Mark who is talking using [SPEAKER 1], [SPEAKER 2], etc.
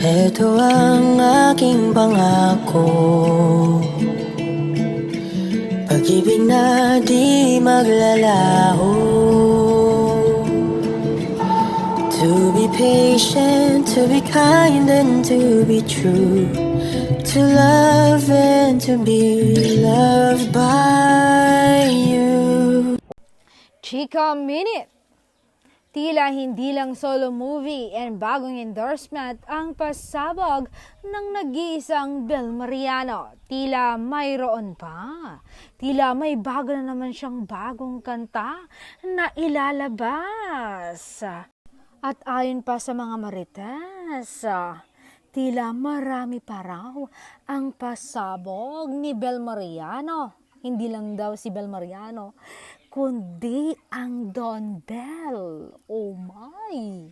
[SPEAKER 1] Ito ang aking pangako, pag-ibig na di maglalaho. To be patient, to be kind and to be true, to love and to be loved by you.
[SPEAKER 2] Chika Minute! Tila hindi lang solo movie and bagong endorsement ang pasabog ng nag-iisang Bel Mariano. Tila mayroon pa. Tila may bago na naman siyang bagong kanta na ilalabas. At ayon pa sa mga marites, tila marami pa raw ang pasabog ni Bel Mariano. Hindi lang daw si Bel Mariano, kundi ang Don Bell. Oh my!